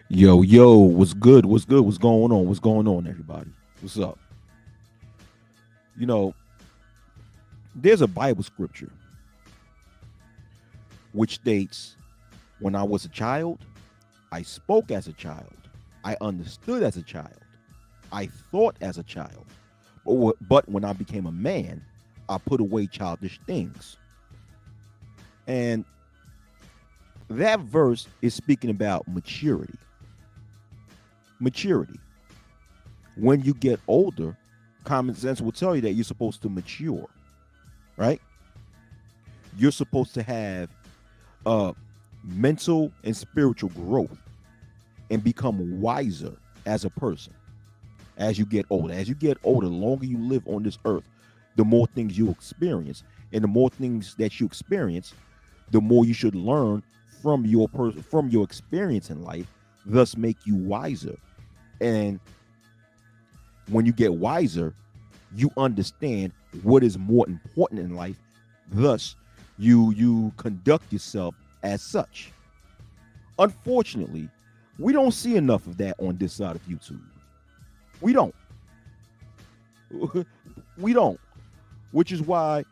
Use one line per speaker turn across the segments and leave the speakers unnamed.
Yo, yo, what's good? What's good? What's going on? What's going on, everybody? What's up? You know, there's a Bible scripture which states, when I was a child, I spoke as a child, I understood as a child, I thought as a child. But when I became a man, I put away childish things. And that verse is speaking about maturity. Maturity. When you get older, common sense will tell you that you're supposed to mature, right? You're supposed to have mental and spiritual growth and become wiser as a person as you get older. As you get older, the longer you live on this earth, the more things you experience. And the more things that you experience, the more you should learn from from your experience in life, thus make you wiser. And when you get wiser, you understand what is more important in life. Thus, you conduct yourself as such. Unfortunately, we don't see enough of that on this side of YouTube. We don't. We don't. Which is why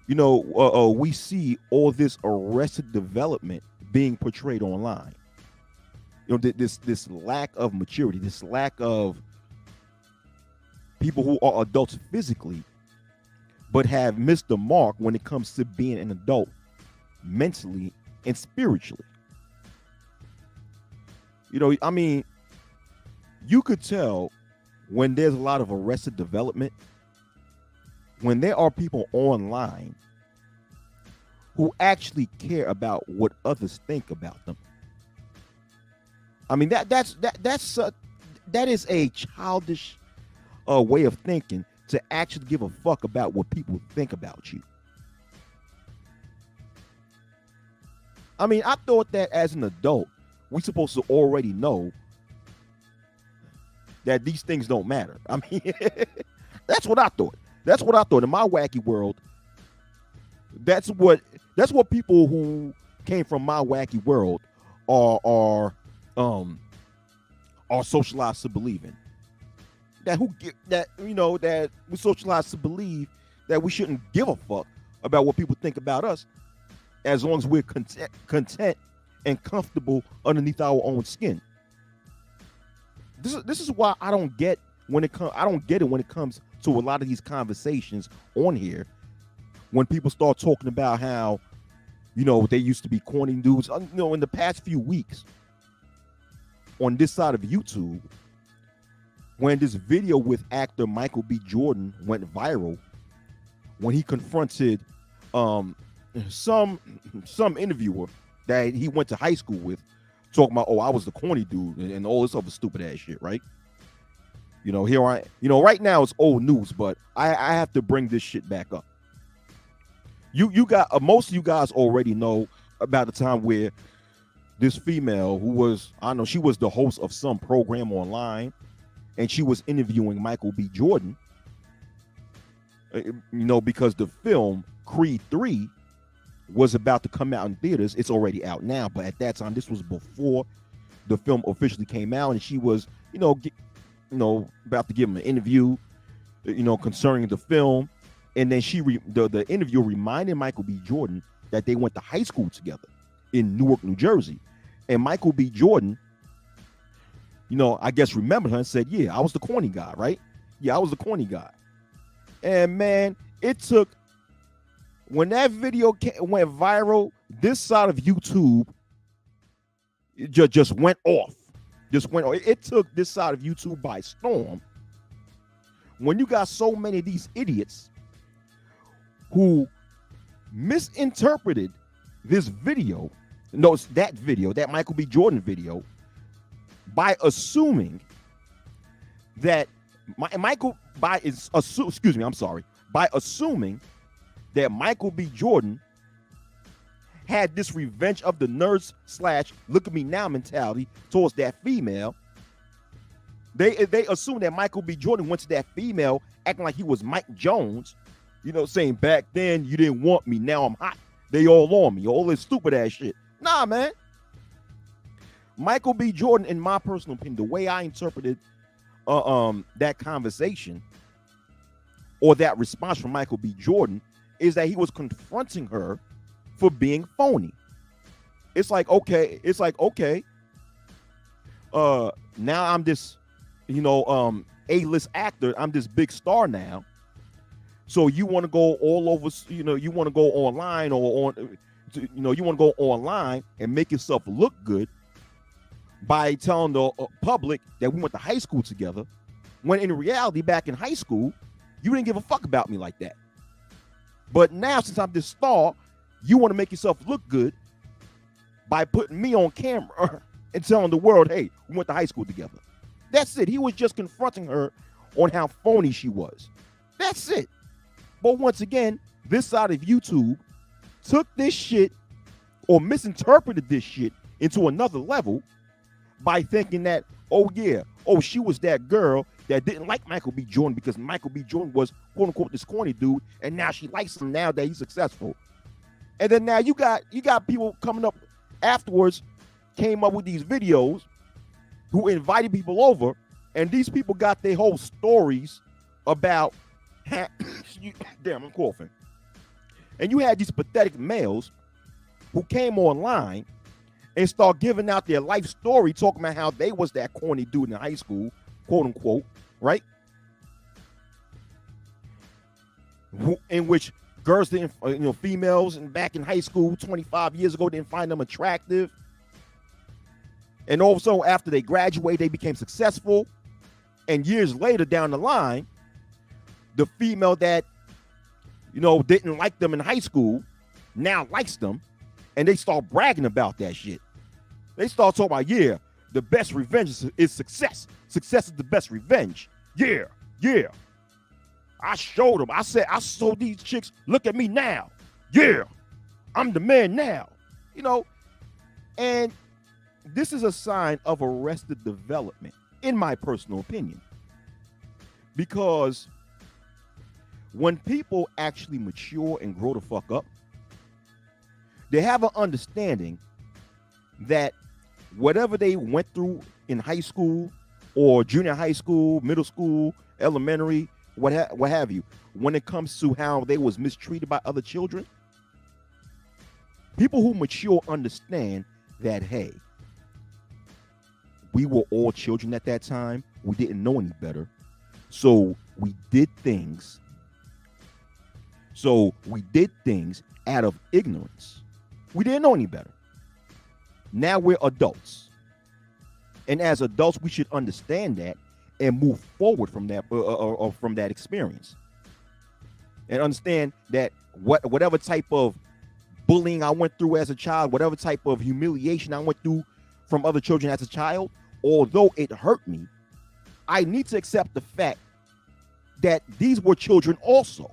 we see all this arrested development being portrayed online. This lack of maturity, this lack of people who are adults physically, but have missed the mark when it comes to being an adult mentally and spiritually. I mean, you could tell when there's a lot of arrested development, when there are people online who actually care about what others think about them. I mean, that is a childish way of thinking, to actually give a fuck about what people think about you. I mean, I thought that as an adult, we're supposed to already know that these things don't matter. I mean, that's what I thought. That's what I thought. In my wacky world, that's what people who came from my wacky world are socialized to believe in. That we socialized to believe that we shouldn't give a fuck about what people think about us, as long as we're content and comfortable underneath our own skin. This is why I don't get when it comes to a lot of these conversations on here, when people start talking about how they used to be corny dudes. In the past few weeks on this side of YouTube, when this video with actor Michael B. Jordan went viral, when he confronted some interviewer that he went to high school with, talking about, I was the corny dude and all this other stupid ass shit, right? Right now it's old news, but I have to bring this shit back up. You got most of you guys already know about the time where this female, who was, I don't know, she was the host of some program online, and she was interviewing Michael B. Jordan, because the film Creed 3 was about to come out in theaters. It's already out now, but at that time, this was before the film officially came out, and she was, about to give him an interview, concerning the film. And then the interview reminded Michael B. Jordan that they went to high school together in Newark, New Jersey. And Michael B. Jordan, I guess remembered her and said, yeah, I was the corny guy, right? Yeah, I was the corny guy. And man, it took, when that video went viral, this side of YouTube just went off. It took this side of YouTube by storm. When you got so many of these idiots who misinterpreted this video, that Michael B. Jordan video, by assuming that by assuming that Michael B. Jordan had this revenge of the nerds / look at me now mentality towards that female. They assumed that Michael B. Jordan went to that female acting like he was Mike Jones, saying, back then you didn't want me, now I'm hot, they all on me, all this stupid ass shit. Nah, man. Michael B. Jordan, in my personal opinion, the way I interpreted that conversation or that response from Michael B. Jordan is that he was confronting her for being phony. It's like, okay, now I'm this, A-list actor. I'm this big star now. So you want to go all over, you want to go online or you want to go online and make yourself look good by telling the public that we went to high school together, when in reality, back in high school, you didn't give a fuck about me like that. But now, since I'm this star, you want to make yourself look good by putting me on camera and telling the world, hey, we went to high school together. That's it. He was just confronting her on how phony she was. That's it. But once again, this side of YouTube took this shit or misinterpreted this shit into another level by thinking that, she was that girl that didn't like Michael B. Jordan because Michael B. Jordan was, quote unquote, this corny dude, and now she likes him now that he's successful. And then now you got people coming up afterwards, came up with these videos who invited people over, and these people got their whole stories about damn, I'm coughing. And you had these pathetic males who came online and start giving out their life story, talking about how they was that corny dude in high school, quote unquote, right? In which girls didn't, females and back in high school 25 years ago didn't find them attractive. And also after they graduated, they became successful. And years later down the line, the female that, didn't like them in high school now likes them. And they start bragging about that shit. They start talking about, the best revenge is success. Success is the best revenge. Yeah. I showed them. I said, I showed these chicks, look at me now. Yeah. I'm the man now. And this is a sign of arrested development, in my personal opinion. Because when people actually mature and grow the fuck up, they have an understanding that whatever they went through in high school or junior high school, middle school, elementary, what have you, when it comes to how they was mistreated by other children, people who mature understand that, hey, we were all children at that time. We didn't know any better. So we did things out of ignorance. We didn't know any better. Now we're adults. And as adults, we should understand that and move forward from that from that experience. And understand that whatever type of bullying I went through as a child, whatever type of humiliation I went through from other children as a child, although it hurt me, I need to accept the fact that these were children also.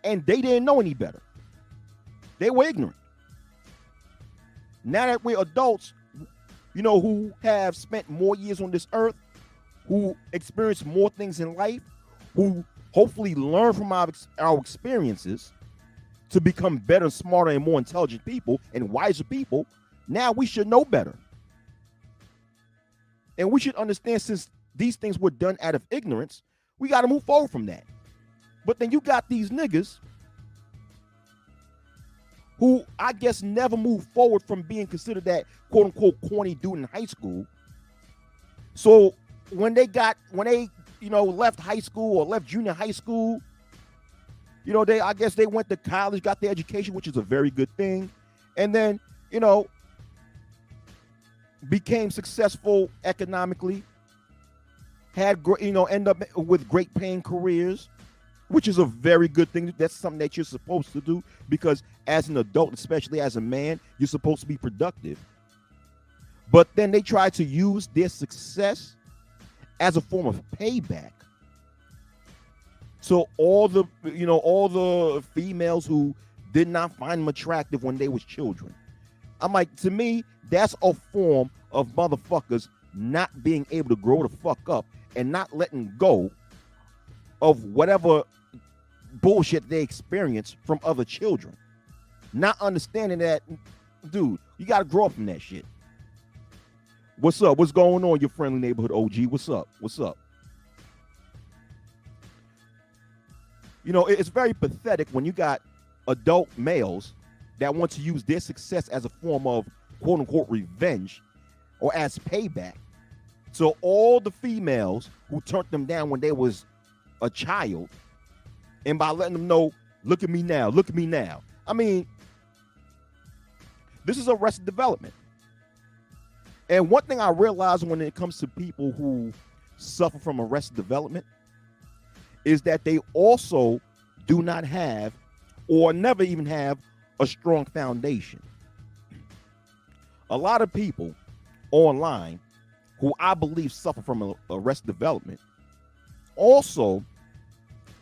And they didn't know any better. They were ignorant. Now that we're adults, who have spent more years on this earth, who experience more things in life, who hopefully learn from our experiences to become better, smarter, and more intelligent people and wiser people, now we should know better. And we should understand, since these things were done out of ignorance, we got to move forward from that. But then you got these niggas who I guess never moved forward from being considered that quote unquote corny dude in high school. So when they left high school or left junior high school, I guess they went to college, got their education, which is a very good thing. And then, became successful economically, had, end up with great paying careers, which is a very good thing. That's something that you're supposed to do, because as an adult, especially as a man, you're supposed to be productive. But then they try to use their success as a form of payback. So all the females who did not find them attractive when they was children. I'm like, to me, that's a form of motherfuckers not being able to grow the fuck up and not letting go of whatever bullshit they experience from other children. Not understanding that, dude, you got to grow up from that shit. What's up? What's going on, your friendly neighborhood OG? What's up? What's up? You know, it's very pathetic when you got adult males that want to use their success as a form of quote unquote revenge or as payback. So all the females who turned them down when they was a child, and by letting them know, look at me now, look at me now. I mean, this is arrested development. And one thing I realize when it comes to people who suffer from arrested development is that they also do not have or never even have a strong foundation. A lot of people online who I believe suffer from arrested development also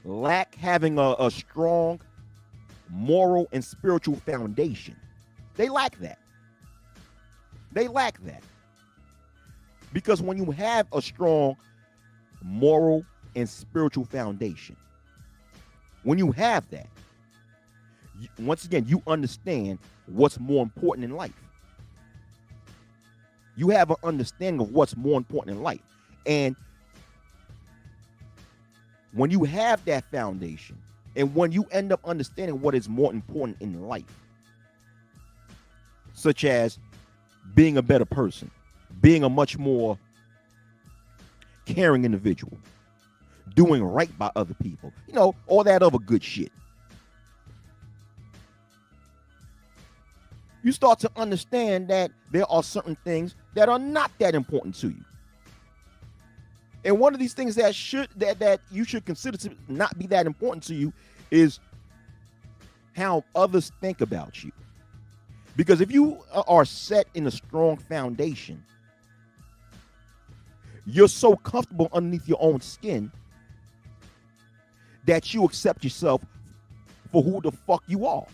lack having a strong moral and spiritual foundation. They lack that. They lack that. Because when you have a strong moral and spiritual foundation, when you have that, once again, you understand what's more important in life. You have an understanding of what's more important in life. And when you have that foundation, and when you end up understanding what is more important in life, such as being a better person, being a much more caring individual, doing right by other people, you know, all that other good shit. You start to understand that there are certain things that are not that important to you. And one of these things that you should consider to not be that important to you is how others think about you. Because if you are set in a strong foundation, you're so comfortable underneath your own skin that you accept yourself for who the fuck you are.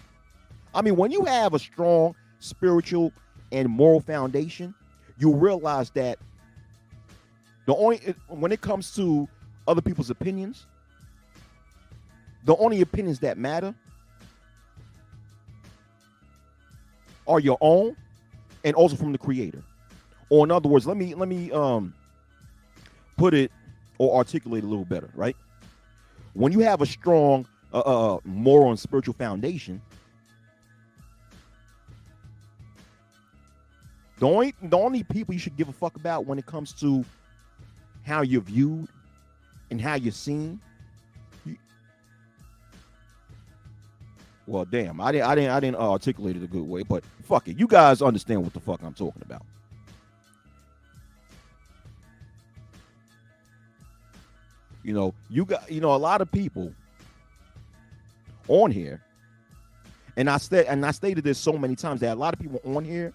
I mean, when you have a strong spiritual and moral foundation, you realize that when it comes to other people's opinions, the only opinions that matter are your own and also from the Creator. Or in other words, let me put it or articulate a little better, right? When you have a strong moral and spiritual foundation, the only people you should give a fuck about when it comes to how you're viewed and how you're seen. Well, damn, I didn't articulate it a good way, but fuck it, you guys understand what the fuck I'm talking about. You know, a lot of people on here, and I stated this so many times, that a lot of people on here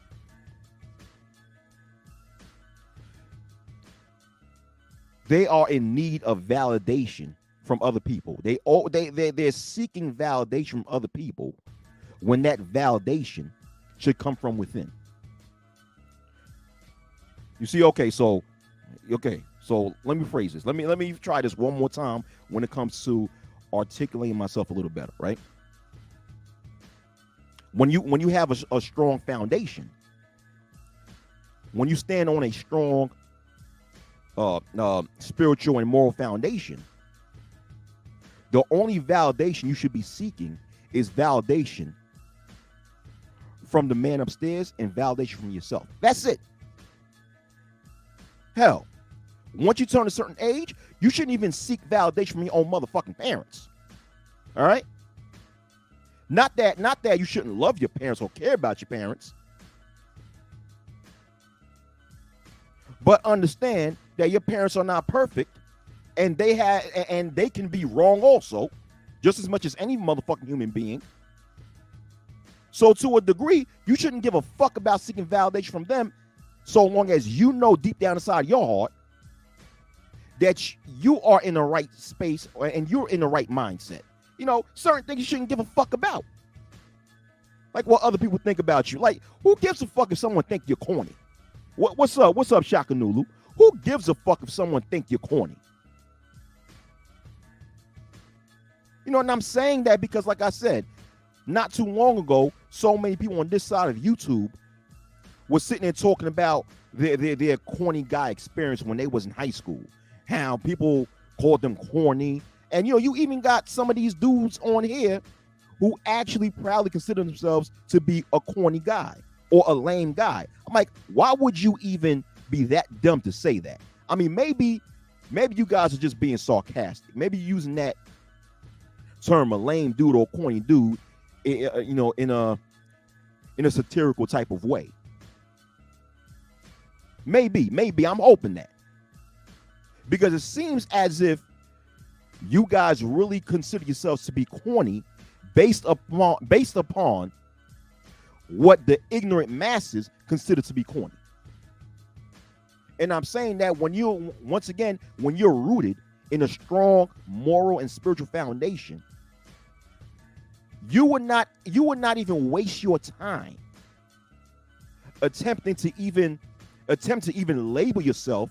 they are in need of validation from other people. They're seeking validation from other people when that validation should come from within. You see, so let me phrase this. Let me try this one more time when it comes to articulating myself a little better, right? When you have a strong foundation, when you stand on a strong spiritual and moral foundation, the only validation you should be seeking is validation from the man upstairs and validation from yourself. That's it. Hell, once you turn a certain age, you shouldn't even seek validation from your own motherfucking parents. All right? Not that you shouldn't love your parents or care about your parents, but understand that your parents are not perfect, and they can be wrong also, just as much as any motherfucking human being. So to a degree, you shouldn't give a fuck about seeking validation from them, so long as you know deep down inside your heart that you are in the right space and you're in the right mindset. You know, certain things you shouldn't give a fuck about. Like what other people think about you. Like, who gives a fuck if someone think you're corny? What's up, Shaka Nulu? Who gives a fuck if someone think you're corny? You know, and I'm saying that because, like I said, not too long ago, so many people on this side of YouTube was sitting there talking about their corny guy experience when they was in high school, how people called them corny. And you even got some of these dudes on here who actually proudly consider themselves to be a corny guy or a lame guy. I'm like, why would you even be that dumb to say that? I mean, maybe you guys are just being sarcastic. Maybe using that term, a lame dude or a corny dude, in a satirical type of way. Maybe I'm hoping that, because it seems as if you guys really consider yourselves to be corny based upon what the ignorant masses consider to be corny. And I'm saying that when you're rooted in a strong moral and spiritual foundation, you would not even waste your time attempt to even label yourself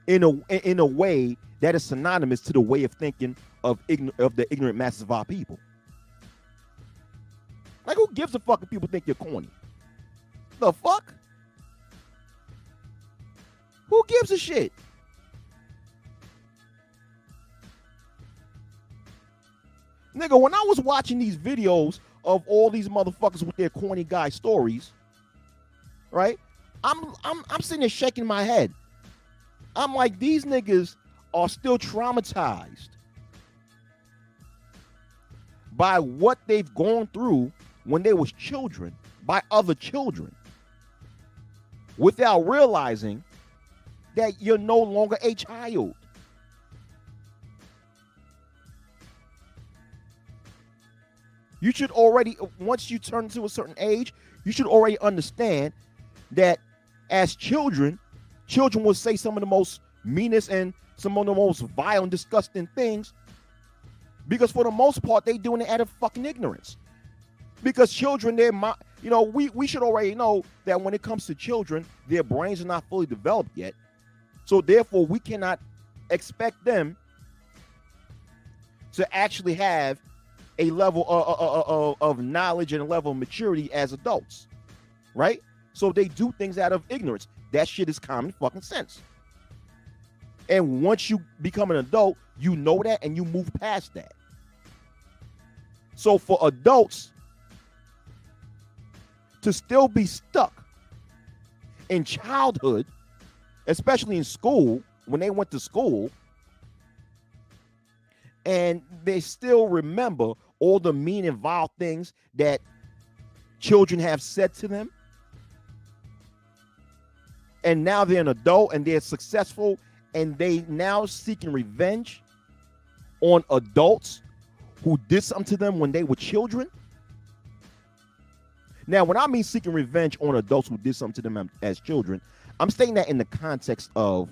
in a way that is synonymous to the way of thinking of the ignorant masses of our people. Like, who gives a fuck if people think you're corny? The fuck? Who gives a shit? Nigga, when I was watching these videos of all these motherfuckers with their corny guy stories, right? I'm sitting there shaking my head. I'm like, these niggas are still traumatized by what they've gone through when they was children by other children, without realizing that you're no longer a child. You should already, once you turn to a certain age, you should already understand that as children will say some of the most meanest and some of the most vile and disgusting things, because for the most part, they doing it out of fucking ignorance. Because children, we should already know that when it comes to children, their brains are not fully developed yet. So therefore, we cannot expect them to actually have a level of knowledge and a level of maturity as adults, right? So they do things out of ignorance. That shit is common fucking sense. And once you become an adult, you know that and you move past that. So for adults to still be stuck in childhood, especially in school, when they went to school, and they still remember all the mean and vile things that children have said to them, and now they're an adult and they're successful, and they now seeking revenge on adults who did something to them when they were children. Now, when I mean seeking revenge on adults who did something to them as children, I'm saying that in the context of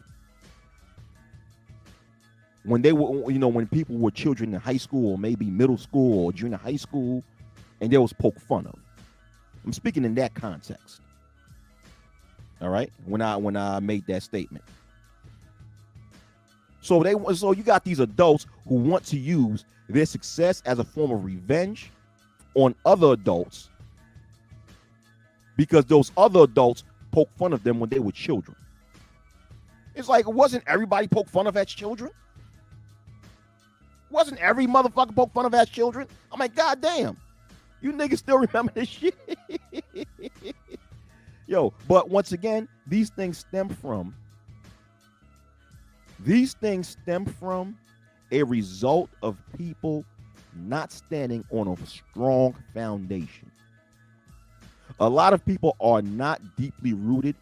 when they were, when people were children in high school or maybe middle school or junior high school, and they was poked fun of. I'm speaking in that context. All right, when I made that statement. So you got these adults who want to use their success as a form of revenge on other adults because those other adults poke fun of them when they were children. It's like, wasn't everybody poke fun of as children? Wasn't every motherfucker poke fun of as children? I'm like, God damn, you niggas still remember this shit? Yo, but once again, these things stem from a result of people not standing on a strong foundation. A lot of people are not deeply rooted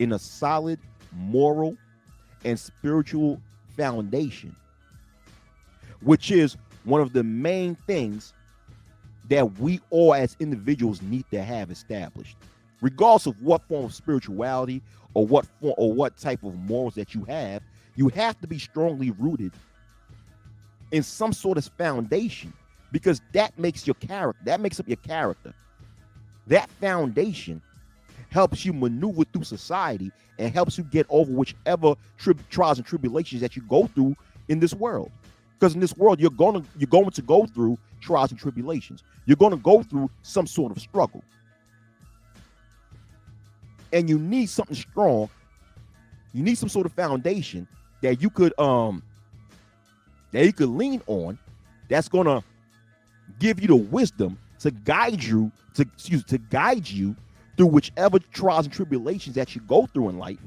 in a solid moral and spiritual foundation, which is one of the main things that we all as individuals need to have established. Regardless of what form of spirituality or what type of morals that you have to be strongly rooted in some sort of foundation, because that makes your character. That makes up your character. That foundation helps you maneuver through society and helps you get over whichever trials and tribulations that you go through in this world. Because in this world, you're going to go through trials and tribulations. You're going to go through some sort of struggle. And you need something strong. You need some sort of foundation that you could lean on, that's going to give you the wisdom to guide you through whichever trials and tribulations that you go through in life,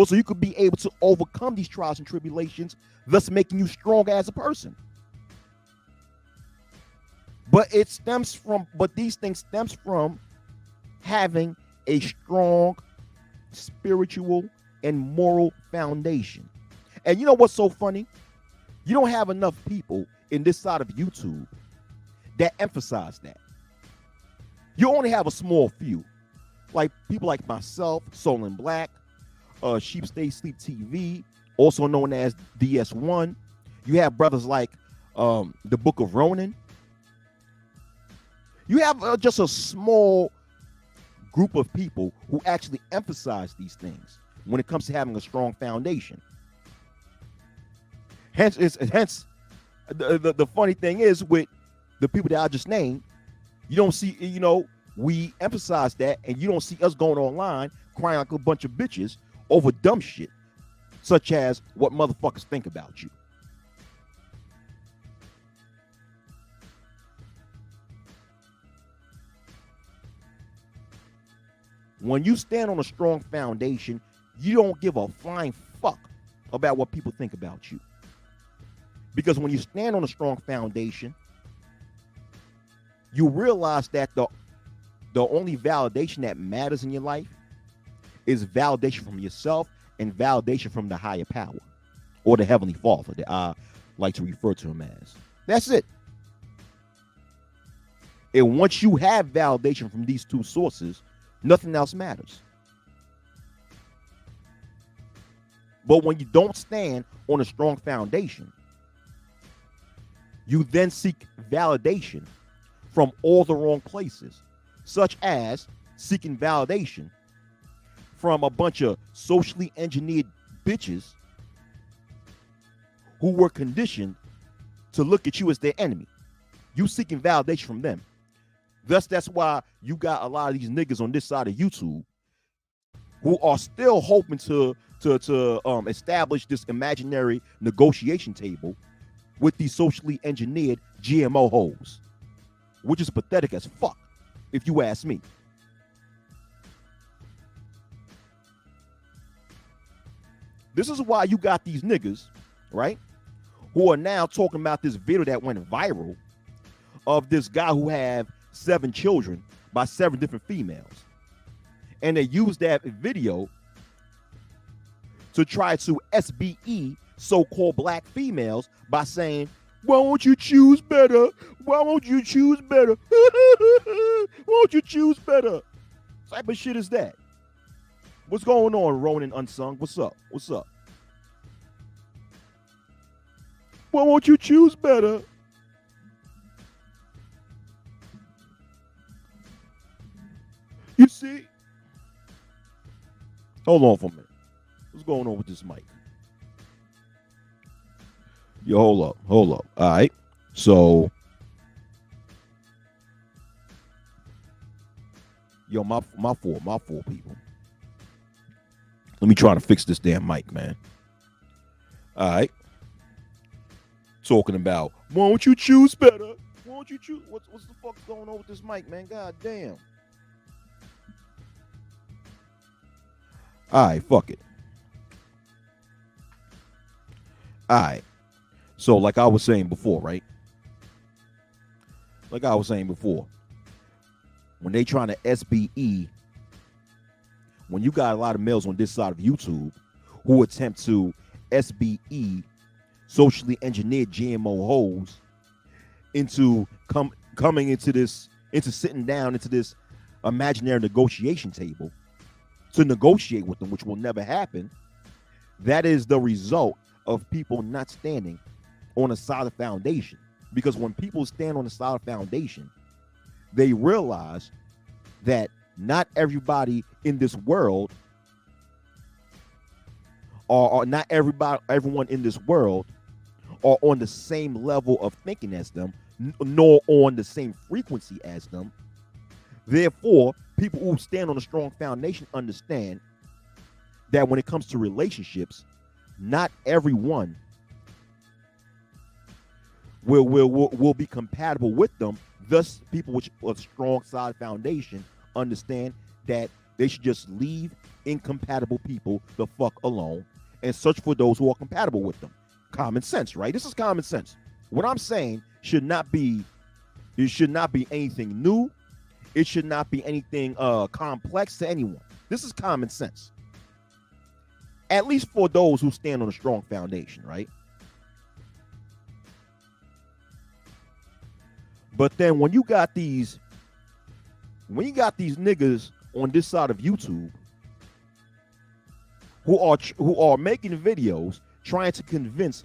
so you could be able to overcome these trials and tribulations, thus making you strong as a person. But these things stems from having a strong spiritual and moral foundation. And you know what's so funny? You don't have enough people in this side of YouTube that emphasize that. You only have a small few, like people like myself, Soul and Black, Sheep Stay Sleep TV, also known as DS1. You have brothers like the Book of Ronin. You have just a small group of people who actually emphasize these things when it comes to having a strong foundation. Hence, the funny thing is, with the people that I just named, you don't see, we emphasize that, and you don't see us going online crying like a bunch of bitches over dumb shit, such as what motherfuckers think about you. When you stand on a strong foundation, you don't give a flying fuck about what people think about you. Because when you stand on a strong foundation, you realize that the only validation that matters in your life is validation from yourself and validation from the higher power, or the Heavenly Father that I like to refer to him as. That's it. And once you have validation from these two sources, nothing else matters. But when you don't stand on a strong foundation, you then seek validation from all the wrong places, such as seeking validation from a bunch of socially engineered bitches who were conditioned to look at you as their enemy. You seeking validation from them. Thus, that's why you got a lot of these niggas on this side of YouTube who are still hoping to establish this imaginary negotiation table with these socially engineered GMO hoes, which is pathetic as fuck, if you ask me. This is why you got these niggas, right, who are now talking about this video that went viral of this guy who had 7 children by 7 different females. And they used that video to try to SBE so-called black females by saying, why won't you choose better? Why won't you choose better? Why won't you choose better? What type of shit is that? What's going on, Ronin Unsung? What's up? What's up? Why won't you choose better? You see? Hold on for a minute. What's going on with this mic? Yo, hold up. All right. So, yo, my fault, people. Let me try to fix this damn mic, man. All right. Talking about, won't you choose better? Won't you choose? What's the fuck going on with this mic, man? God damn. All right, fuck it. All right. So, like I was saying before, right? Like I was saying before, when they trying to SBE, when you got a lot of males on this side of YouTube who attempt to SBE socially engineered GMO hoes into coming into sitting down into this imaginary negotiation table to negotiate with them, which will never happen, that is the result of people not standing on a solid foundation. Because when people stand on a solid foundation, they realize that not everybody in this world, or not everyone in this world, are on the same level of thinking as them, nor on the same frequency as them. Therefore, people who stand on a strong foundation understand that when it comes to relationships, not everyone will be compatible with them. Thus, people with a strong solid foundation understand that they should just leave incompatible people the fuck alone and search for those who are compatible with them. Common sense, right? This is common sense. What I'm saying should not be anything new. It should not be anything complex to anyone. This is common sense. At least for those who stand on a strong foundation, right? But then when you got these niggas on this side of YouTube who are making videos trying to convince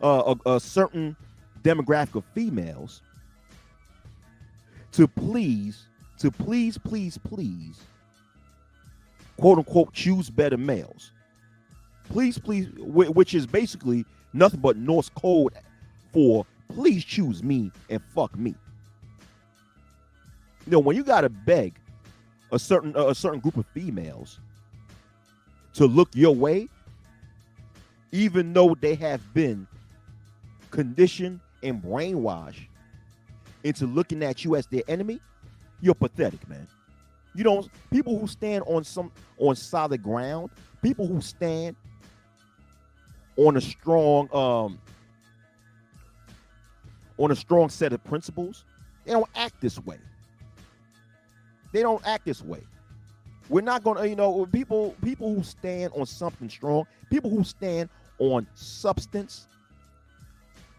a certain demographic of females to please, quote unquote, choose better males. Please, which is basically nothing but Norse code for please choose me and fuck me. You know, when you gotta beg a certain group of females to look your way, even though they have been conditioned and brainwashed into looking at you as their enemy, you're pathetic, man. You don't. People who stand on solid ground, people who stand on a strong set of principles, they don't act this way. They don't act this way. We're not gonna, people who stand on something strong, people who stand on substance,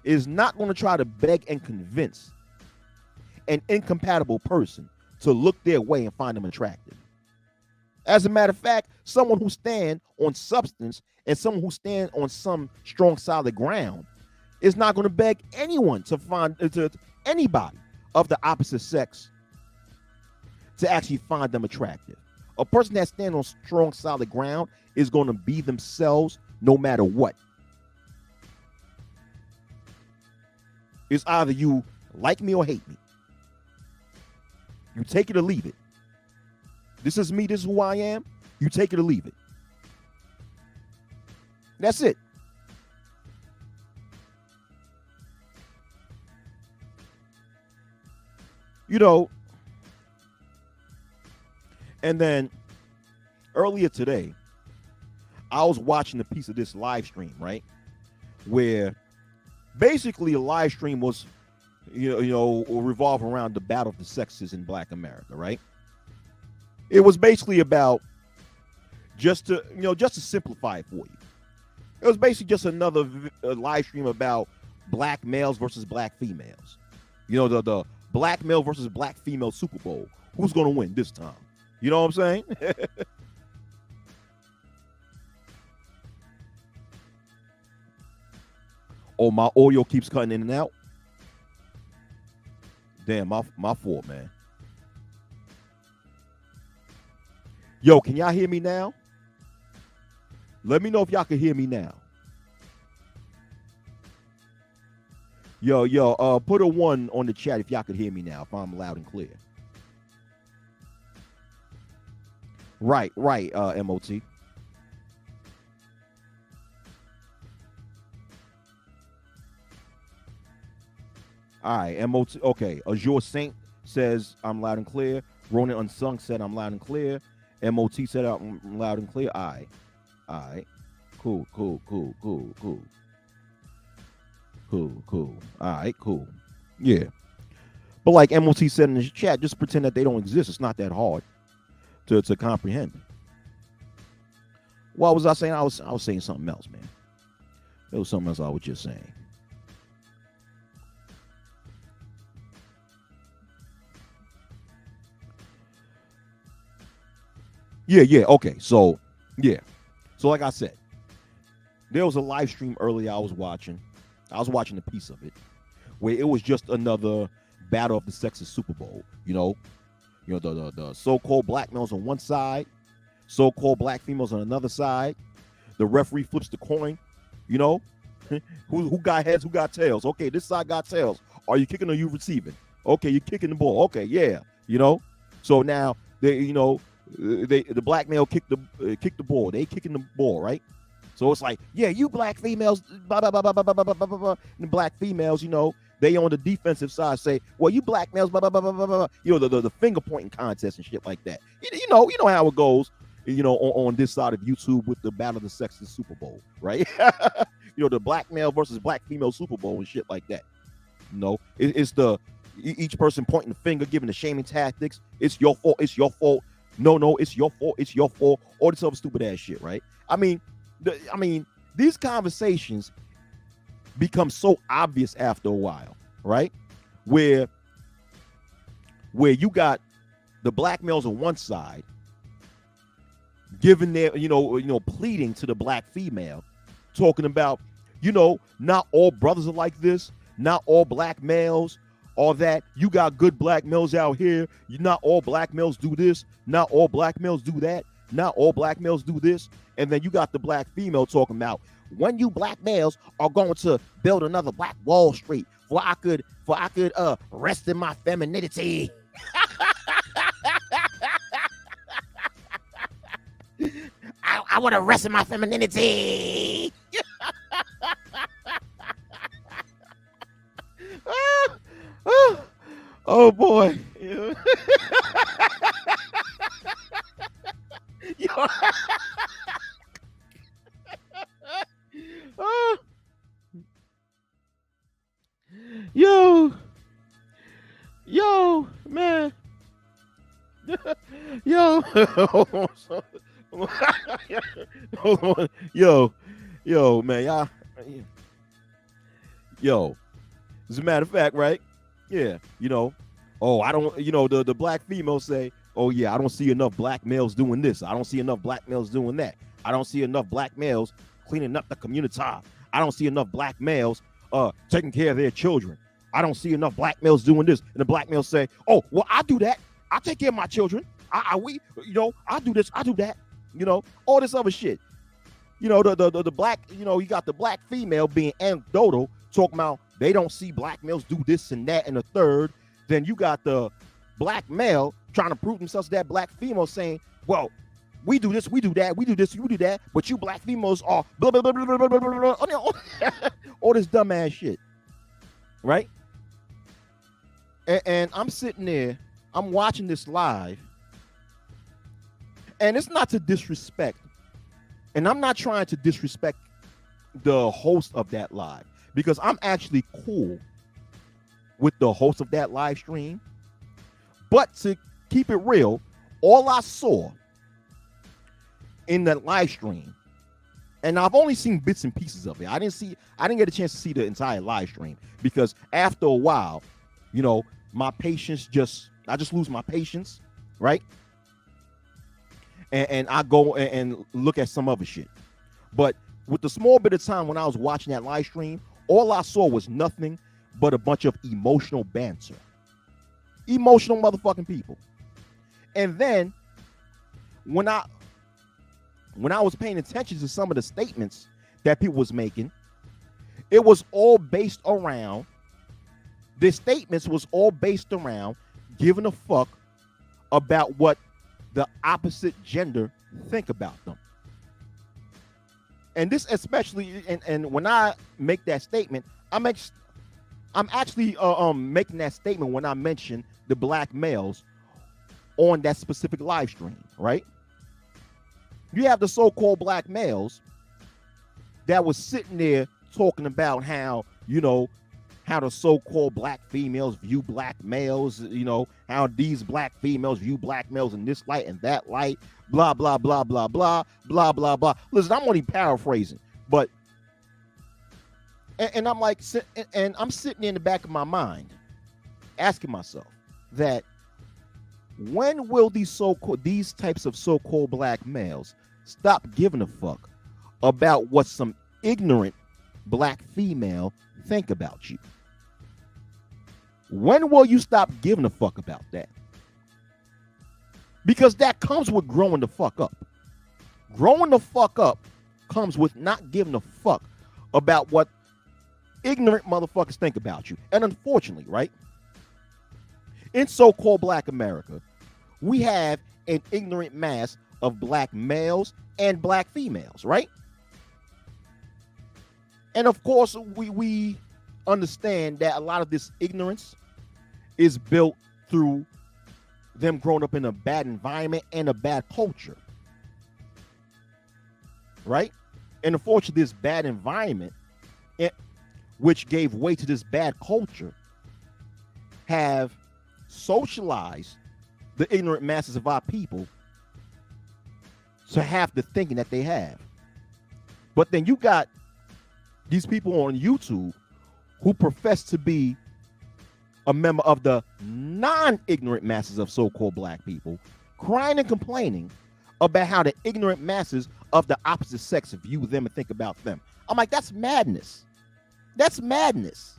is not going to try to beg and convince an incompatible person to look their way and find them attractive. As a matter of fact, someone who stands on substance and someone who stands on some strong solid ground is not going to beg anyone to anybody of the opposite sex to actually find them attractive. A person that stands on strong solid ground is going to be themselves no matter what. It's either you like me or hate me. You take it or leave it. This is me, this is who I am. You take it or leave it. That's it. And then earlier today, I was watching a piece of this live stream, right? Where basically a live stream was, revolve around the battle of the sexes in Black America, right? It was basically about, just to simplify it for you. It was basically just another live stream about black males versus black females. The black male versus black female Super Bowl. Who's going to win this time? You know what I'm saying? Oh, my audio keeps cutting in and out. Damn, my fault, man. Yo, can y'all hear me now? Let me know if y'all can hear me now. Yo, put a 1 on the chat if y'all can hear me now, if I'm loud and clear. Right, MOT. All right, MOT. Okay, Azure Saint says I'm loud and clear. Ronan Unsung said I'm loud and clear. MOT said I'm loud and clear. All right. Cool. All right, cool. Yeah. But like MOT said in the chat, just pretend that they don't exist. It's not that hard to comprehend. What was I saying? I was saying something else, man. There was something else I was just saying. Yeah. Okay. So like I said, there was a live stream earlier I was watching a piece of it where it was just another battle of the sexes Super Bowl. The so-called black males on one side, so-called black females on another side. The referee flips the coin, Who got heads? Who got tails? Okay, this side got tails. Are you kicking or you receiving? Okay, you're kicking the ball. Okay, yeah. So now the black male kick the ball. They kicking the ball, right? So it's like, yeah, you black females, blah, blah, blah, blah, blah, blah, blah, blah, blah. And the black females, they on the defensive side say, well, you black males, blah, blah, blah, blah, blah, blah. The finger pointing contest and shit like that. You know how it goes, on this side of YouTube with the Battle of the Sexes Super Bowl, right? The black male versus black female Super Bowl and shit like that. It's each person pointing the finger, giving the shaming tactics. It's your fault. It's your fault. No, it's your fault. It's your fault. All this other stupid ass shit, right? I mean, these conversations become so obvious after a while, right? Where you got the black males on one side giving their, pleading to the black female, talking about, not all brothers are like this, not all black males are that. You got good black males out here. Not all black males do this, not all black males do that, not all black males do this. And then you got the black female talking about, when you black males are going to build another Black Wall Street, for I could rest in my femininity. I want to rest in my femininity. Oh boy. Yo, man. Yo, hold on. Yo, man, y'all. Yo, as a matter of fact, right? Yeah, I don't, the black females say, oh yeah, I don't see enough black males doing this. I don't see enough black males doing that. I don't see enough black males cleaning up the community. I don't see enough black males taking care of their children. I don't see enough black males doing this. And the black males say, oh, well, I do that. I take care of my children. I do this, I do that. All this other shit. The black, you got the black female being anecdotal, talking about they don't see black males do this and that and the third. Then you got the black male trying to prove themselves to that black female saying, well, we do this, we do that, we do this, we do that, but you black females are blah, blah, blah, blah, blah, blah, blah, blah. All this dumbass shit, right? And I'm sitting there, I'm watching this live, and it's not to disrespect, and I'm not trying to disrespect the host of that live, because I'm actually cool with the host of that live stream. But to keep it real, all I saw in that live stream, and I've only seen bits and pieces of it. I didn't get a chance to see the entire live stream, because after a while, my patience I just lose my patience, right? And I go and look at some other shit. But with the small bit of time when I was watching that live stream, all I saw was nothing but a bunch of emotional banter. Emotional motherfucking people. And then when I was paying attention to some of the statements that people was making, it was all based around, the statements was all based around giving a fuck about what the opposite gender think about them. And this especially, and when I make that statement, I'm actually making that statement when I mention the black males on that specific live stream, right? You have the so-called black males that was sitting there talking about how, how the so-called black females view black males, how these black females view black males in this light and that light, blah, blah, blah, blah, blah, blah, blah, blah. Listen, I'm only paraphrasing, but, and I'm like, and I'm sitting in the back of my mind asking myself that when will these types of so-called black males stop giving a fuck about what some ignorant black female think about you? When will you stop giving a fuck about that? Because that comes with growing the fuck up. Growing the fuck up comes with not giving a fuck about what ignorant motherfuckers think about you. And unfortunately, right, in so-called black America, we have an ignorant mass of black males and black females, right? And of course, we understand that a lot of this ignorance is built through them growing up in a bad environment and a bad culture, right? And unfortunately, this bad environment, which gave way to this bad culture, have socialized the ignorant masses of our people to have the thinking that they have. But then you got these people on YouTube who profess to be a member of the non-ignorant masses of so-called black people, crying and complaining about how the ignorant masses of the opposite sex view them and think about them. I'm like, that's madness. That's madness.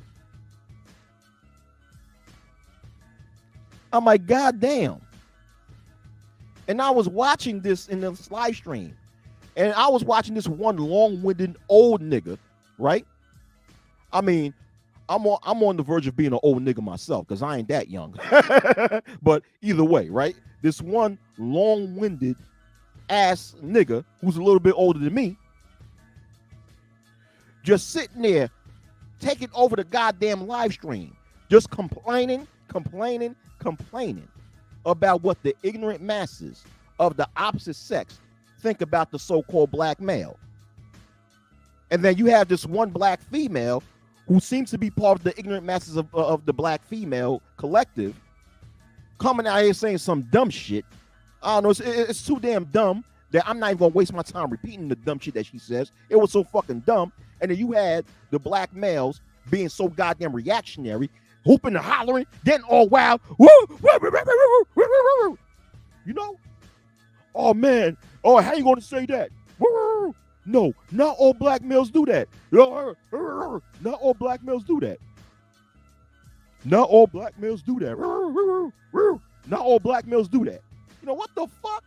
I'm like, God damn. And I was watching this in this live stream, and I was watching this one long-winded old nigga, right? I mean, I'm on the verge of being an old nigga myself because I ain't that young. But either way, right? This one long-winded ass nigga who's a little bit older than me, just sitting there taking over the goddamn live stream, just complaining about what the ignorant masses of the opposite sex think about the so-called black male. And then you have this one black female who seems to be part of the ignorant masses of the black female collective coming out here saying some dumb shit. I don't know, it's too damn dumb that I'm not even gonna waste my time repeating the dumb shit that she says. It was so fucking dumb. And then you had the black males being so goddamn reactionary, hooping and hollering, getting all wild. You know? Oh man, oh, how you gonna say that? No, not all black males do that. Not all black males do that. Not all black males do that. Not all black males do that. You know what the fuck?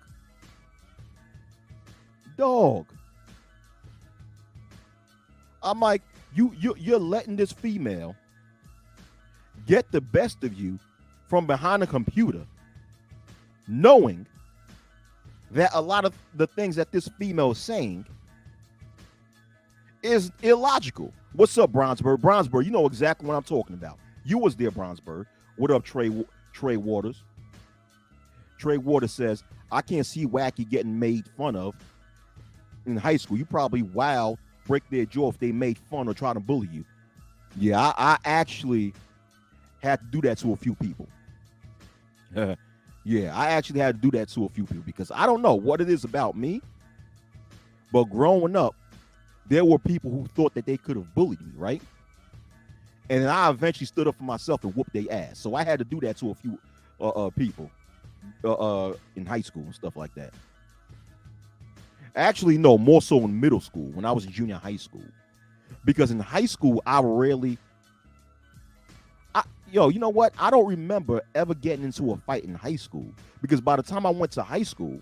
Dog. I'm like, you're letting this female get the best of you from behind a computer, knowing that a lot of the things that this female is saying is illogical. What's up, Bronzebird? Bronzebird, you know exactly what I'm talking about. You was there, Bronzebird. What up, Trey Waters? Trey Waters says, I can't see Wacky getting made fun of in high school. You probably wild, break their jaw if they made fun or try to bully you. Yeah, I actually had to do that to a few people. Yeah, I actually had to do that to a few people because I don't know what it is about me, but growing up, there were people who thought that they could have bullied me, right? And I eventually stood up for myself and whooped their ass. So I had to do that to a few people in high school and stuff like that. Actually, no, more so in middle school when I was in junior high school. Because in high school, you know what? I don't remember ever getting into a fight in high school because by the time I went to high school,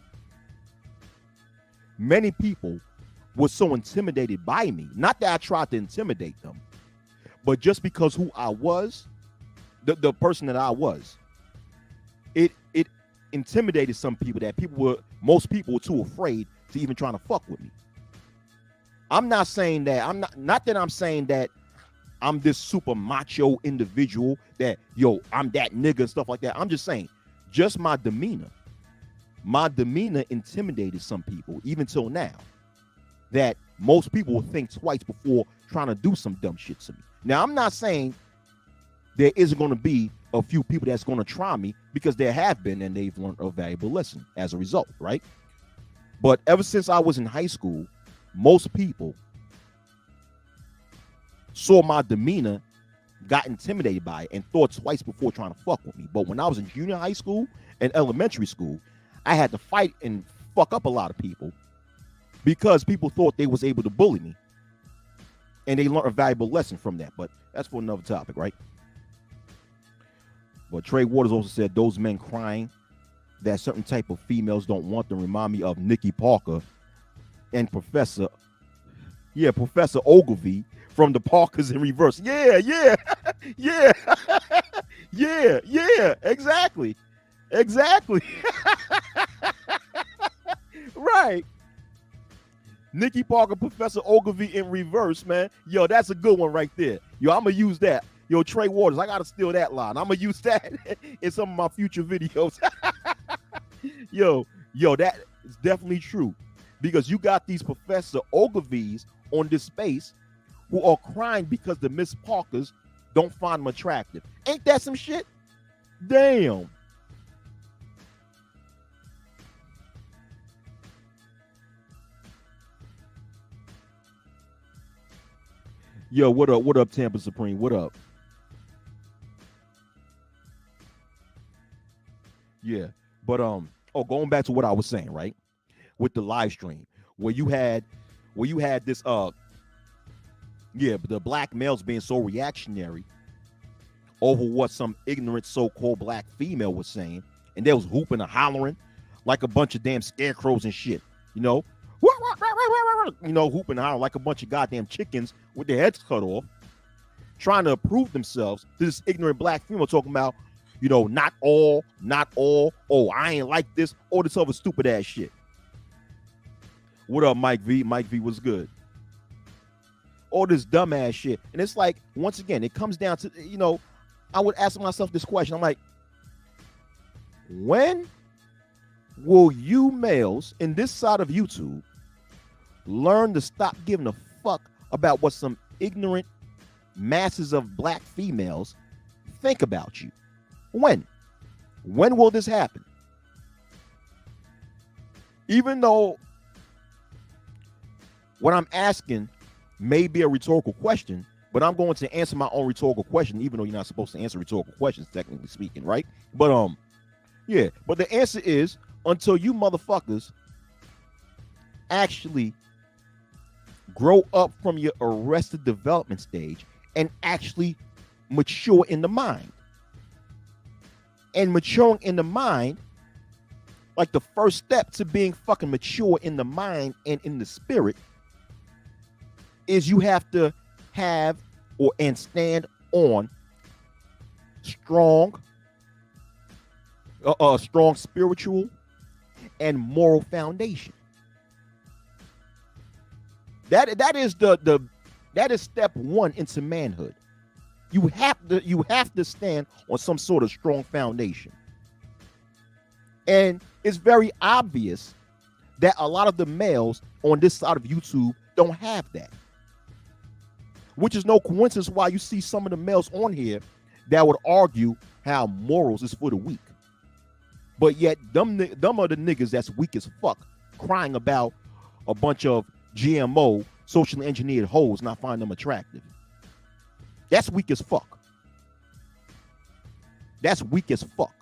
many people were so intimidated by me. Not that I tried to intimidate them, but just because who I was, the person that I was, it intimidated some people that most people were too afraid to even trying to fuck with me. I'm not saying that, I'm saying that I'm this super macho individual that, I'm that nigga and stuff like that. I'm just saying, just my demeanor intimidated some people, even till now, that most people will think twice before trying to do some dumb shit to me. Now, I'm not saying there isn't going to be a few people that's going to try me, because there have been, and they've learned a valuable lesson as a result, right? But ever since I was in high school, most people saw my demeanor, got intimidated by it, and thought twice before trying to fuck with me. But when I was in junior high school and elementary school, I had to fight and fuck up a lot of people because people thought they was able to bully me, and they learned a valuable lesson from that. But that's for another topic, right? But Trey Waters also said those men crying that certain type of females don't want them remind me of Nikki Parker and Professor Ogilvy from the Parkers in reverse. Yeah, yeah, yeah, yeah. Exactly. Right. Nikki Parker, Professor Ogilvy in reverse, man. Yo, that's a good one right there. Yo, I'm gonna use that. Yo, Trey Waters, I gotta steal that line. I'm gonna use that in some of my future videos. yo, that is definitely true. Because you got these Professor Ogilvies on this space who are crying because the Miss Parkers don't find them attractive. Ain't that some shit? Damn. Yo, what up? What up, Tampa Supreme? What up? Yeah. But going back to what I was saying, right? With the live stream, where you had this the black males being so reactionary over what some ignorant so-called black female was saying, and they was hooping and hollering like a bunch of damn scarecrows and shit, you know, hooping and hollering like a bunch of goddamn chickens with their heads cut off, trying to prove themselves to this ignorant black female talking about, not all, oh, I ain't like this, all this other stupid ass shit. What up, Mike V? Mike V was good. All this dumbass shit. And it's like, once again, it comes down to, I would ask myself this question. I'm like, when will you males in this side of YouTube learn to stop giving a fuck about what some ignorant masses of black females think about you? When? When will this happen? Even though what I'm asking may be a rhetorical question, but I'm going to answer my own rhetorical question, even though you're not supposed to answer rhetorical questions, technically speaking, right? But but the answer is, until you motherfuckers actually grow up from your arrested development stage and actually mature in the mind. And maturing in the mind, like the first step to being fucking mature in the mind and in the spirit, is you have to have and stand on strong spiritual and moral foundation. That is that is step one into manhood. You have to stand on some sort of strong foundation. And it's very obvious that a lot of the males on this side of YouTube don't have that. Which is no coincidence why you see some of the males on here that would argue how morals is for the weak. But yet, them are the niggas that's weak as fuck, crying about a bunch of GMO, socially engineered hoes not finding them attractive. That's weak as fuck. That's weak as fuck.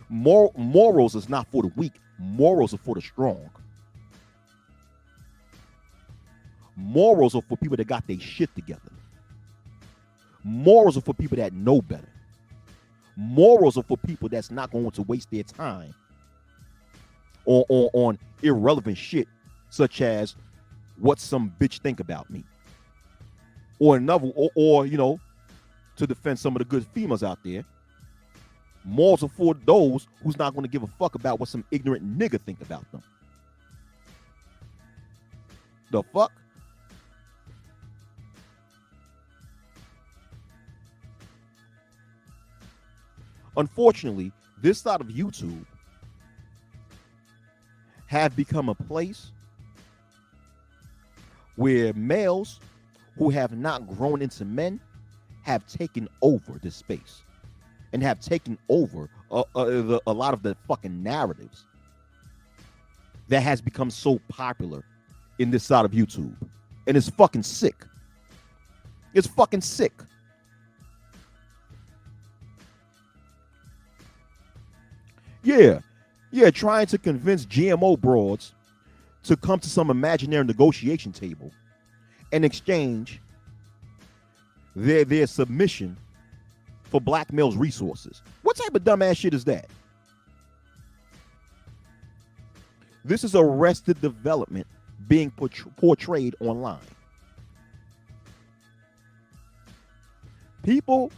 Morals is not for the weak. Morals are for the strong. Morals are for people that got their shit together. Morals are for people that know better. Morals are for people that's not going to waste their time on irrelevant shit, such as what some bitch think about me. Or another, or to defend some of the good females out there. Morals are for those who's not going to give a fuck about what some ignorant nigga think about them. The fuck? Unfortunately, this side of YouTube have become a place where males who have not grown into men have taken over this space and have taken over a lot of the fucking narratives that has become so popular in this side of YouTube. And it's fucking sick. It's fucking sick. Yeah, trying to convince GMO broads to come to some imaginary negotiation table and exchange their submission for black males' resources. What type of dumbass shit is that? This is arrested development being portrayed online. People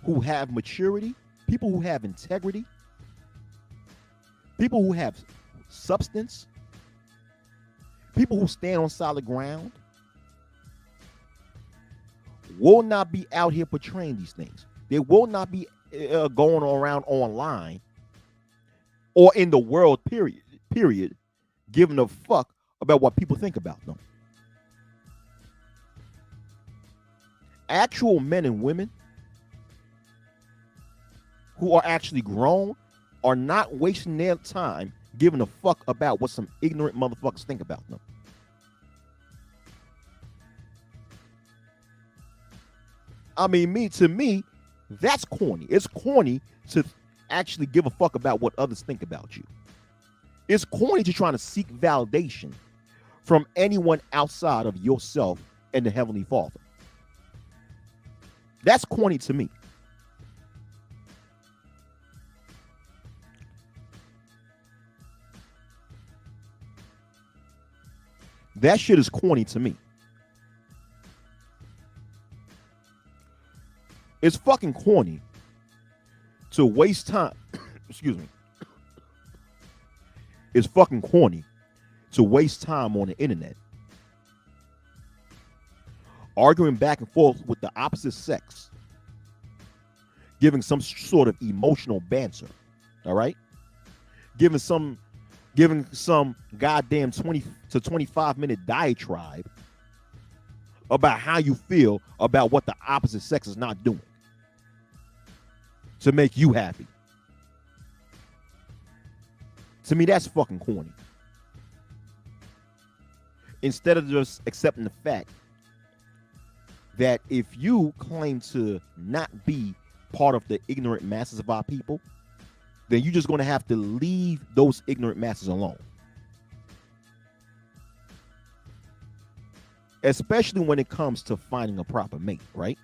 who have maturity, people who have integrity, people who have substance, people who stand on solid ground will not be out here portraying these things. They will not be going around online or in the world, period, giving a fuck about what people think about them. Actual men and women who are actually grown are not wasting their time giving a fuck about what some ignorant motherfuckers think about them. I mean, to me, that's corny. It's corny to actually give a fuck about what others think about you. It's corny to try to seek validation from anyone outside of yourself and the Heavenly Father. That's corny to me. That shit is corny to me. It's fucking corny to waste time. Excuse me. It's fucking corny to waste time on the internet arguing back and forth with the opposite sex, giving some sort of emotional banter, all right? Giving some goddamn 20 to 25-minute diatribe about how you feel about what the opposite sex is not doing to make you happy. To me, that's fucking corny. Instead of just accepting the fact that if you claim to not be part of the ignorant masses of our people, then you're just going to have to leave those ignorant masses alone. Especially when it comes to finding a proper mate, right?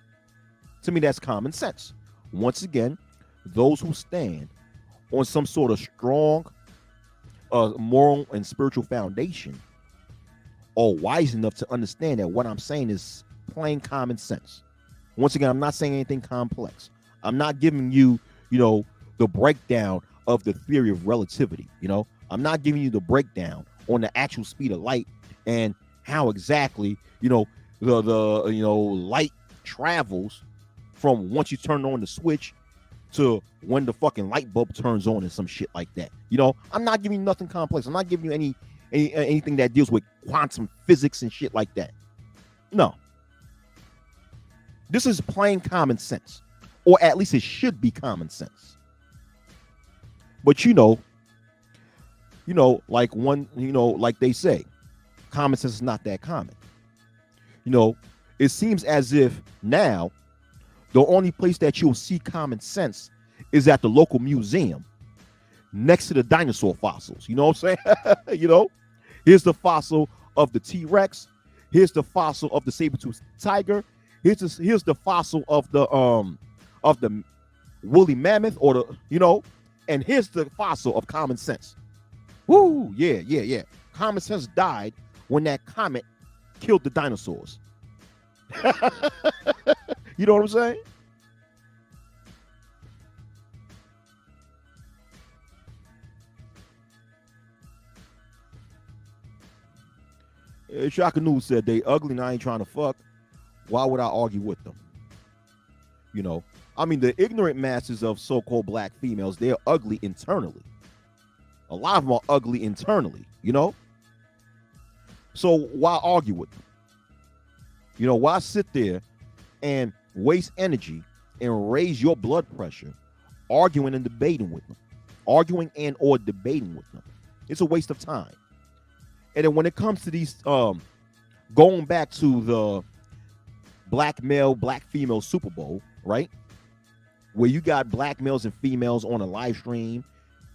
To me, that's common sense. Once again, those who stand on some sort of strong moral and spiritual foundation are wise enough to understand that what I'm saying is plain common sense. Once again, I'm not saying anything complex. I'm not giving you, the breakdown of the theory of relativity. I'm not giving you the breakdown on the actual speed of light and how exactly, the light travels from once you turn on the switch to when the fucking light bulb turns on and some shit like that. I'm not giving you nothing complex. I'm not giving you anything that deals with quantum physics and shit like that. No. This is plain common sense, or at least it should be common sense. But like they say, common sense is not that common. It seems as if now the only place that you'll see common sense is at the local museum next to the dinosaur fossils. You know what I'm saying? Here's the fossil of the T-Rex. Here's the fossil of the saber-toothed tiger. Here's the fossil of the woolly mammoth, and here's the fossil of common sense. Woo, yeah. Common sense died when that comet killed the dinosaurs. You know what I'm saying? Shaka News said they ugly and I ain't trying to fuck. Why would I argue with them? The ignorant masses of so-called black females, they're ugly internally. A lot of them are ugly internally, So why argue with them? Why sit there and waste energy and raise your blood pressure arguing and debating with them? Arguing and or debating with them. It's a waste of time. And then when it comes to these, going back to the black male, black female Super Bowl, right? Where you got black males and females on a live stream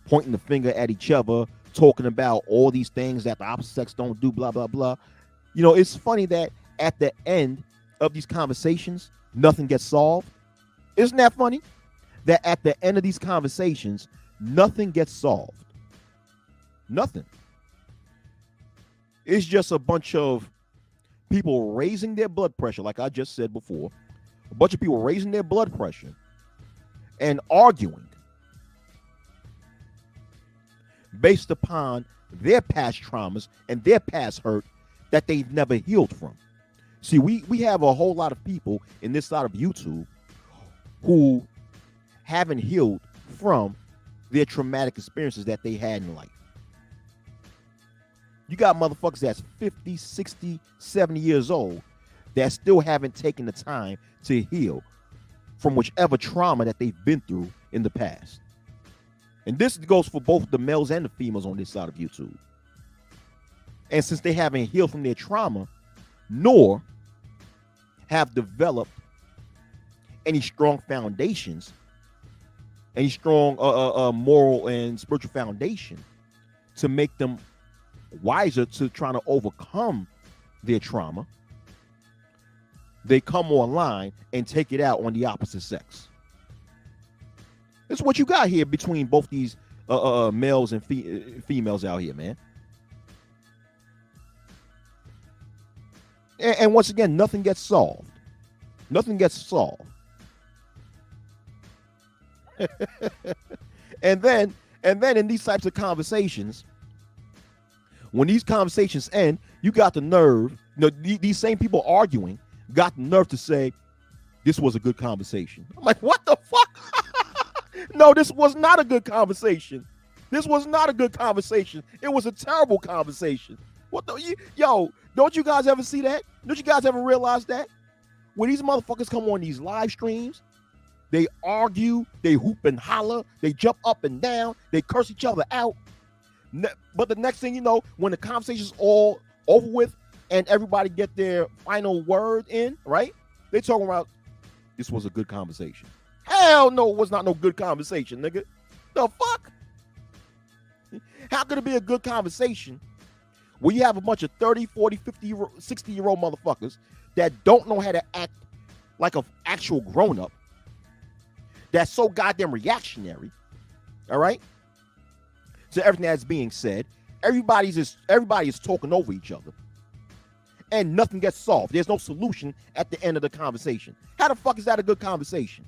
pointing the finger at each other, talking about all these things that the opposite sex don't do, blah, blah, blah. It's funny that at the end of these conversations, nothing gets solved. Isn't that funny? That at the end of these conversations, nothing gets solved. Nothing. It's just a bunch of people raising their blood pressure, like I just said before. A bunch of people raising their blood pressure and arguing based upon their past traumas and their past hurt that they've never healed from. See, we have a whole lot of people in this side of YouTube who haven't healed from their traumatic experiences that they had in life. You got motherfuckers that's 50, 60, 70 years old that still haven't taken the time to heal from whichever trauma that they've been through in the past. And this goes for both the males and the females on this side of YouTube. And since they haven't healed from their trauma, nor have developed any strong foundations, any strong moral and spiritual foundation to make them wiser to trying to overcome their trauma, they come online and take it out on the opposite sex. That's what you got here between both these males and females out here, man. And once again, nothing gets solved. Nothing gets solved. and then in these types of conversations, when these conversations end, you got the nerve, these same people arguing got the nerve to say, this was a good conversation. I'm like, what the fuck? No, this was not a good conversation. This was not a good conversation. It was a terrible conversation. What the, yo, don't you guys ever see that? Don't you guys ever realize that? When these motherfuckers come on these live streams, they argue, they hoop and holler, they jump up and down, they curse each other out. But the next thing you know, when the conversation's all over with and everybody get their final word in, right? They talking about, this was a good conversation. Hell no, it was not no good conversation, nigga. The fuck? How could it be a good conversation when you have a bunch of 30, 40, 50, 60-year-old motherfuckers that don't know how to act like an actual grown-up, that's so goddamn reactionary, all right, to everything that's being said. Everybody is talking over each other, and nothing gets solved. There's no solution at the end of the conversation. How the fuck is that a good conversation?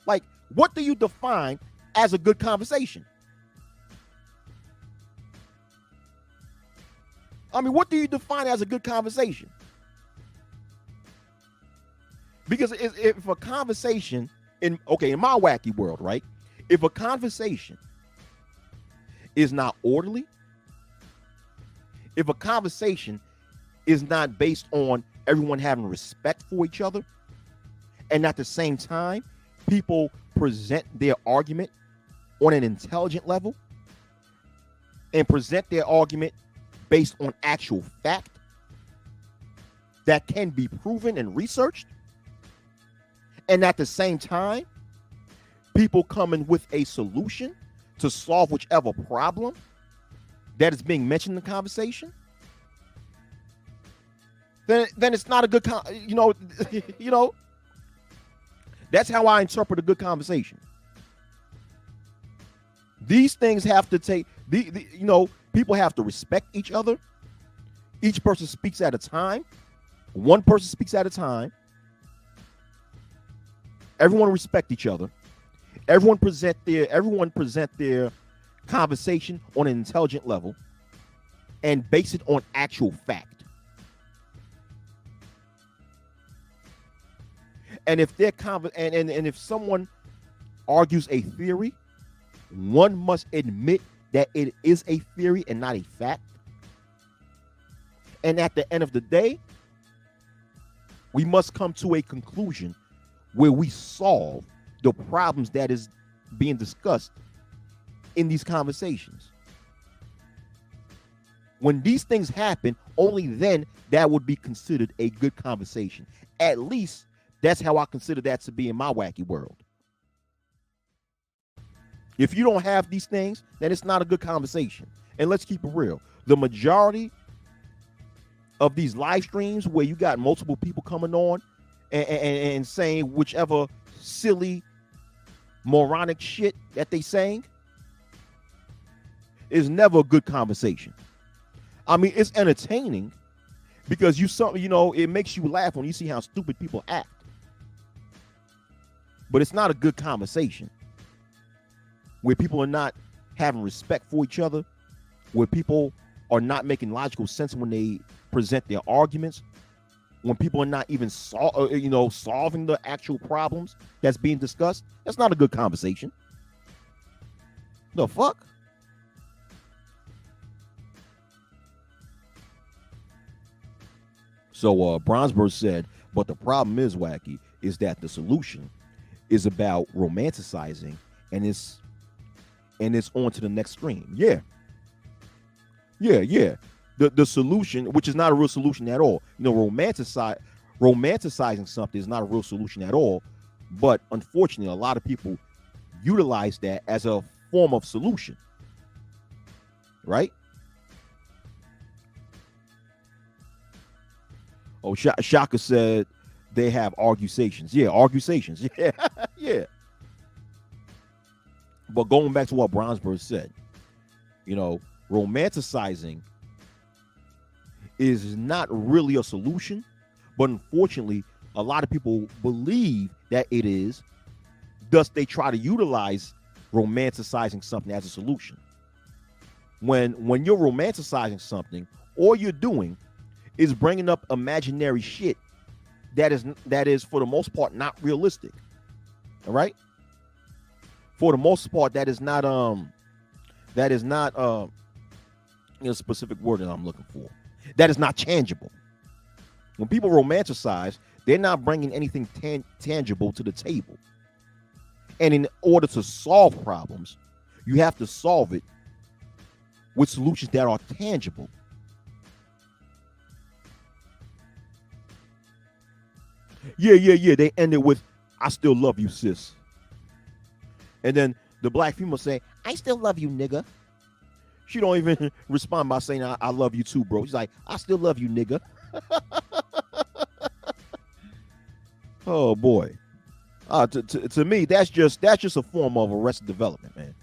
Like, what do you define as a good conversation? I mean, what do you define as a good conversation? Because if a conversation in my wacky world, right? If a conversation is not orderly, if a conversation is not based on everyone having respect for each other, and at the same time, people present their argument on an intelligent level and present their argument based on actual fact that can be proven and researched, and at the same time, people coming with a solution to solve whichever problem that is being mentioned in the conversation, then it's not a good that's how I interpret a good conversation. These things have to take people have to respect each other. Each person speaks at a time. One person speaks at a time. Everyone respect each other. Everyone present their conversation on an intelligent level and base it on actual fact. And if they're and if someone argues a theory, one must admit that it is a theory and not a fact. And at the end of the day, we must come to a conclusion where we solve the problems that is being discussed in these conversations. When these things happen, only then that would be considered a good conversation. At least that's how I consider that to be in my wacky world. If you don't have these things, then it's not a good conversation. And let's keep it real. The majority of these live streams where you got multiple people coming on and saying whichever silly, moronic shit that they saying is never a good conversation. I mean, it's entertaining because it makes you laugh when you see how stupid people act. But it's not a good conversation where people are not having respect for each other, where people are not making logical sense when they present their arguments, when people are not even solving the actual problems that's being discussed. That's not a good conversation. The fuck? So Bronsberg said, but the problem is, Wacky, is that the solution is about romanticizing, and it's on to the next stream. Yeah. The solution, which is not a real solution at all. Romanticizing something is not a real solution at all. But unfortunately, a lot of people utilize that as a form of solution. Right? Oh, Shaka said they have argusations. Yeah, argusations. Yeah, yeah. But going back to what Bronsberg said, romanticizing is not really a solution, but unfortunately, a lot of people believe that it is. Thus, they try to utilize romanticizing something as a solution. When you're romanticizing something, all you're doing is bringing up imaginary shit that is for the most part not realistic. All right? For the most part, that is not a specific word that I'm looking for. That is not tangible. When people romanticize, they're not bringing anything tangible to the table. And in order to solve problems, you have to solve it with solutions that are tangible. Yeah. They end it with, "I still love you, sis." And then the black female say, "I still love you, nigga." She don't even respond by saying, I love you too, bro. She's like, "I still love you, nigga." Oh boy. To me, that's just a form of arrested development, man.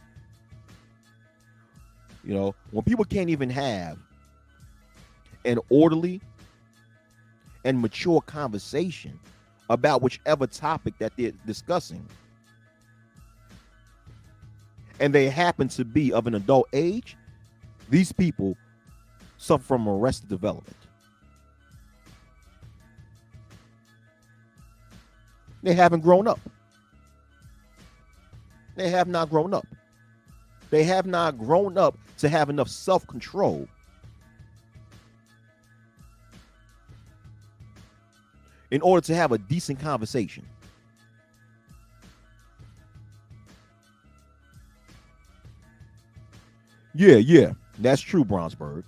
When people can't even have an orderly and mature conversation about whichever topic that they're discussing, and they happen to be of an adult age, these people suffer from arrested development. They haven't grown up. They have not grown up. They have not grown up to have enough self-control in order to have a decent conversation. Yeah, that's true, Bronsberg.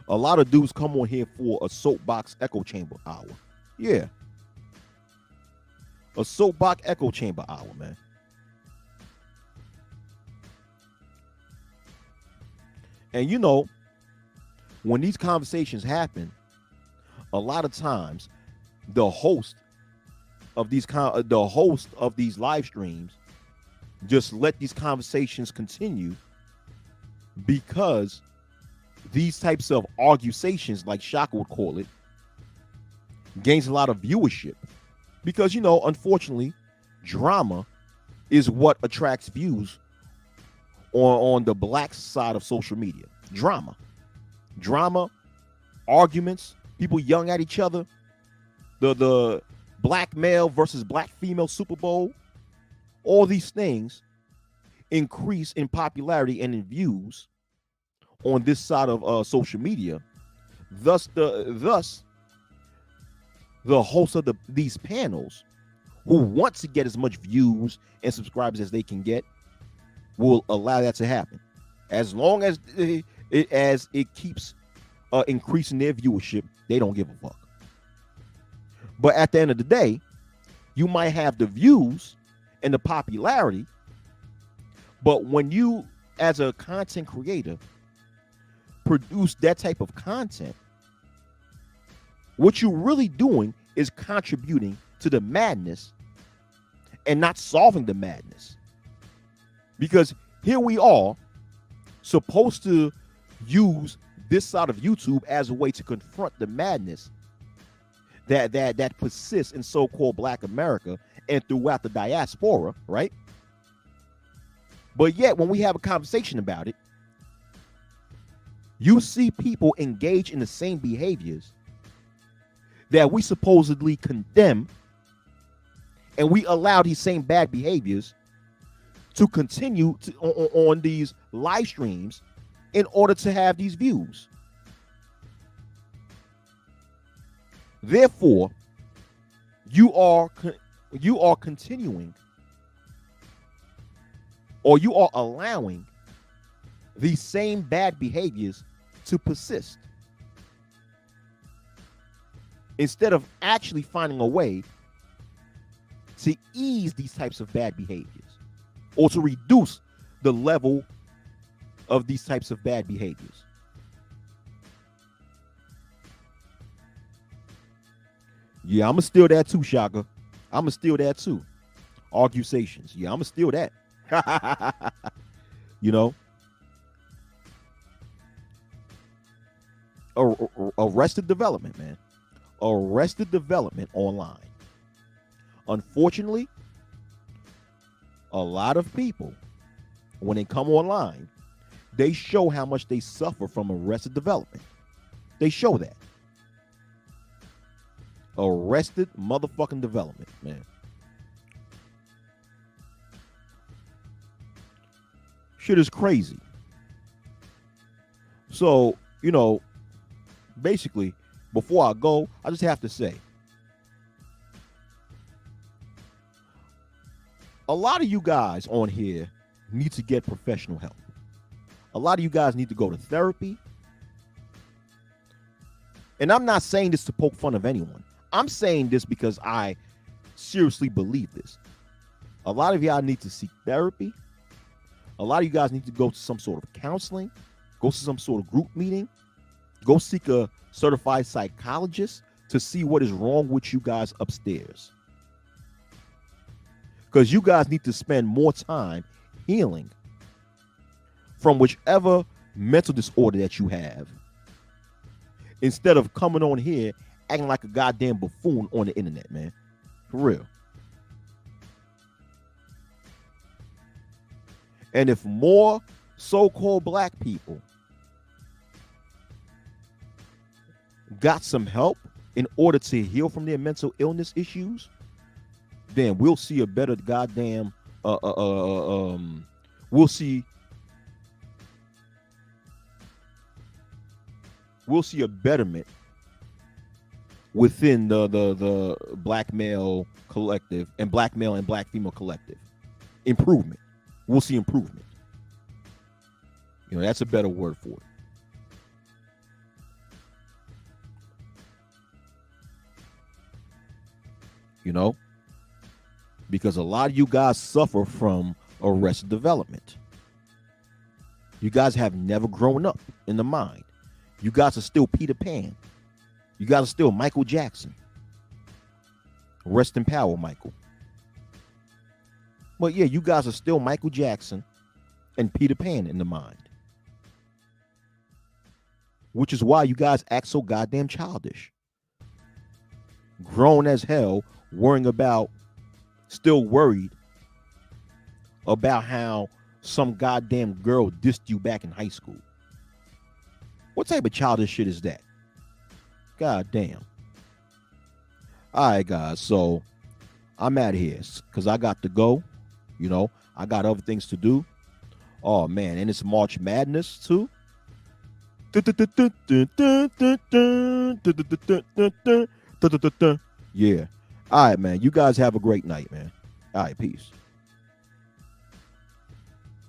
A lot of dudes come on here for a soapbox echo chamber hour. Yeah. A soapbox echo chamber hour, man. And when these conversations happen, a lot of times the host of these live streams just let these conversations continue, because these types of argusations, like Shaka would call it, gains a lot of viewership. Because, unfortunately, drama is what attracts views on the black side of social media. Drama, arguments, people yelling at each other, the black male versus black female Super Bowl, all these things increase in popularity and in views on this side of social media. Thus, the hosts of these panels, who want to get as much views and subscribers as they can get, will allow that to happen, as long as it keeps increasing their viewership. They don't give a fuck. But at the end of the day, you might have the views and the popularity, but when you, as a content creator, produce that type of content, what you're really doing is contributing to the madness and not solving the madness. Because here we are, supposed to use this side of YouTube as a way to confront the madness that persists in so-called Black America and throughout the diaspora, right? But yet, when we have a conversation about it, you see people engage in the same behaviors that we supposedly condemn, and we allow these same bad behaviors to continue on these live streams in order to have these views. Therefore, you are continuing, or you are allowing these same bad behaviors to persist instead of actually finding a way to ease these types of bad behaviors or to reduce the level of these types of bad behaviors. Yeah, I'm gonna steal that too, Shaka. I'm gonna steal that too. Argusations. Yeah, I'm gonna steal that. You know, Arrested Development, man. Arrested Development online. Unfortunately, a lot of people, when they come online, they show how much they suffer from Arrested Development. They show that. Arrested motherfucking Development, man. Shit is crazy. So, you know, basically, before I go, I just have to say, a lot of you guys on here need to get professional help. A lot of you guys need to go to therapy. And I'm not saying this to poke fun of anyone. I'm saying this because I seriously believe this. A lot of y'all need to seek therapy. A lot of you guys need to go to some sort of counseling, go to some sort of group meeting, go seek a certified psychologist to see what is wrong with you guys upstairs. Because you guys need to spend more time healing from whichever mental disorder that you have, instead of coming on here acting like a goddamn buffoon on the internet, man. For real. And if more so-called Black people got some help in order to heal from their mental illness issues, then we'll see a better goddamn we'll see a betterment within the Black male collective and Black male and Black female collective. Improvement. We'll see improvement. You know, that's a better word for it. You know, because a lot of you guys suffer from arrested development. You guys have never grown up in the mind. You guys are still Peter Pan. You guys are still Michael Jackson. Rest in power, Michael. But yeah, you guys are still Michael Jackson and Peter Pan in the mind. Which is why you guys act so goddamn childish. Grown as hell, still worried about how some goddamn girl dissed you back in high school. What type of childish shit is that? God damn. All right, guys. So I'm out of here because I got to go. You know, I got other things to do. Oh, man. And it's March Madness, too. Yeah. All right, man. You guys have a great night, man. All right. Peace.